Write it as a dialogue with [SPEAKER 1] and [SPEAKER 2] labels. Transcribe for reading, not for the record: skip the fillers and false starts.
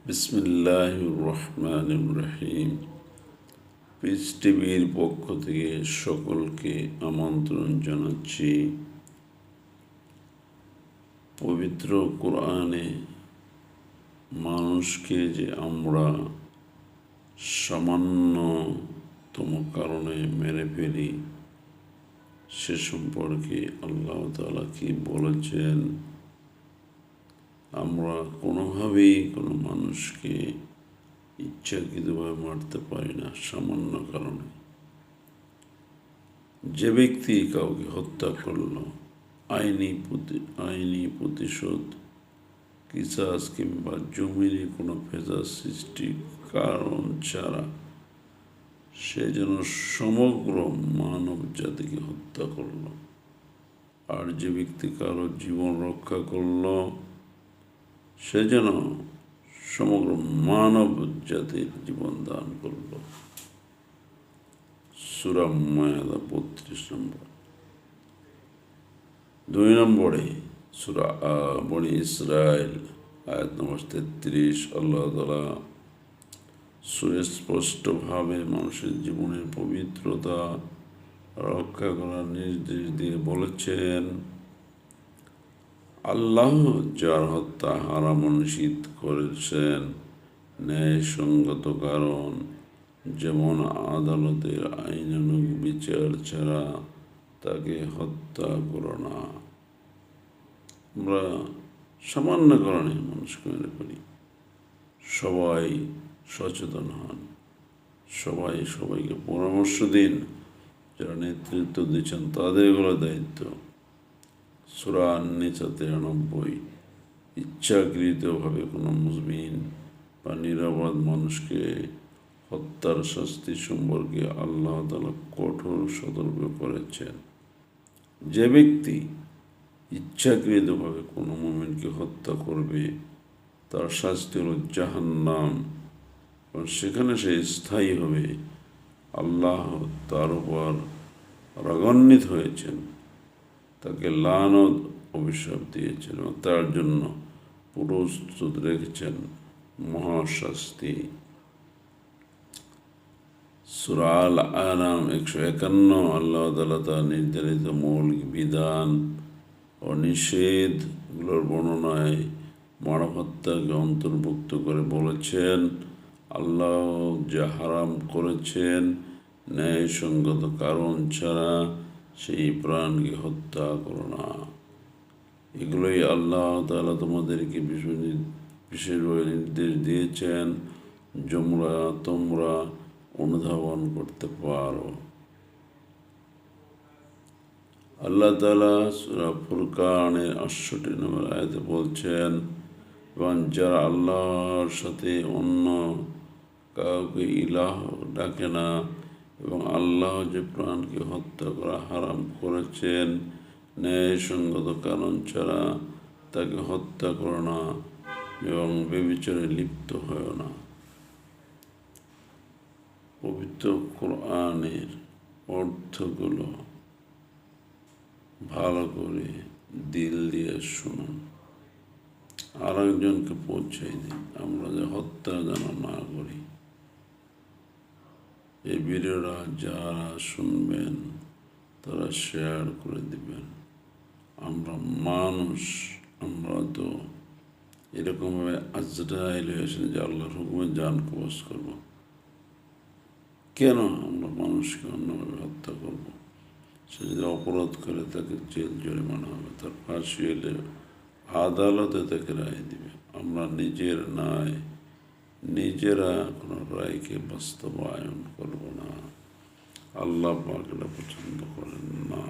[SPEAKER 1] বিসমিল্লাহির রহমানির রহিম। পিস টিভির পক্ষ থেকে সকলকে আমন্ত্রণ জানাচ্ছি পবিত্র কোরআনে মানুষকে যে আমরা সামান্যতম কারণে মেরে ফেলি সে সম্পর্কে আল্লাহ তাআলা কি বলেছেন। আমরা কোনোভাবেই কোনো মানুষকে ইচ্ছাকৃতভাবে মারতে পারি না সামান্য কারণে। যে ব্যক্তি কাউকে হত্যা করল, আইনি প্রতিশোধ, কিসাস কিংবা জমিনে কোনো ফেসাদ সৃষ্টি কারণ ছাড়া সে যেন সমগ্র মানব জাতিকে হত্যা করল। আর যে ব্যক্তি কারো জীবন রক্ষা করল সে যেন সমগ্র মানব জাতির জীবন দান করল। সূরা মায়দা ৩২ নম্বর। ২ নম্বরে সূরা বনী ইসরাইল আয়াত নম্বর ৩৩। আল্লাহ তাআলা সুস্পষ্টভাবে মানুষের জীবনের পবিত্রতা রক্ষা করার নির্দেশ দিয়ে বলেছেন, আল্লাহ যার হত্যা হারাম ও নিষিদ্ধ করেছেন ন্যায়সঙ্গত কারণ, যেমন আদালতের আইনানুগ বিচার ছাড়া তাকে হত্যা করো না। আমরা সামান্য কারণে মানুষকে মেরে ফেলি। সবাই সচেতন হন, সবাইকে পরামর্শ দিন। যারা নেতৃত্ব দিচ্ছেন তাদের এগুলো দায়িত্ব। সূরা আন-নিসা ৯৩। ইচ্ছাকৃতভাবে কোনো মুমিন বা নিরপরাধ মানুষকে হত্যার শাস্তি সম্পর্কে আল্লাহ তাআলা কঠোর সতর্ক করেছেন। যে ব্যক্তি ইচ্ছাকৃতভাবে কোনো মুমিনকে হত্যা করবে তার শাস্তি হল জাহান্নাম, এবং সেখানে সে স্থায়ী হবে। আল্লাহ তার উপর রাগান্বিত হয়েছেন, তাকে লানত অভিশাপ দিয়েছেন এবং তার জন্য প্রস্তুত রেখেছেন মহাশাস্তি। সূরা আল-আনাম ১৫১। আল্লাহ তাআলা তার নির্ধারিত মৌলিক বিধান ও নিষেধগুলোর বর্ণনায় মানব হত্যাকে অন্তর্ভুক্ত করে বলেছেন, আল্লাহ যা হারাম করেছেন ন্যায়সঙ্গত কারণ ছাড়া সেই প্রাণকে হত্যা করো না। এগুলোই আল্লাহ তাআলা তোমাদেরকে বিশেষভাবে নির্দেশ দিয়েছেন তোমরা অনুধাবন করতে পারো। আল্লাহ তাআলা সূরা ফুরকানের ৬৮ নম্বর আয়াতে বলছেন, এবং যারা আল্লাহর সাথে অন্য কাউকে ইলাহ ডাকে না এবং আল্লাহ যে প্রাণকে হত্যা করা হারাম করেছেন ন্যায়সঙ্গত কারণ ছাড়া তাকে হত্যা করো না এবং ব্যভিচারে লিপ্ত হয় না। পবিত্র কোরআনের অর্থগুলো ভালো করে দিল দিয়ে শুনুন, আর একজনকে পৌঁছাই দিন। আমরা যে হত্যা যেন না করি। এই ভিডিওটা যারা শুনবেন তারা শেয়ার করে দিবেন। আমরা মানুষ, আমরা তো এরকমভাবে আজরাইল হয়েছে যে আল্লাহর হুকুমে জান কবজ করব। কেন আমরা মানুষকে অন্যভাবে হত্যা করব? সে যদি অপরাধ করে তাকে জেল জরিমানা হবে, তার ফাঁসি হলে আদালতে তাকে রায় দিবে। আমরা নিজেরা কোনো রায়কে বাস্তবায়ন করব না। আল্লাহ পাক এটা পছন্দ করেন না।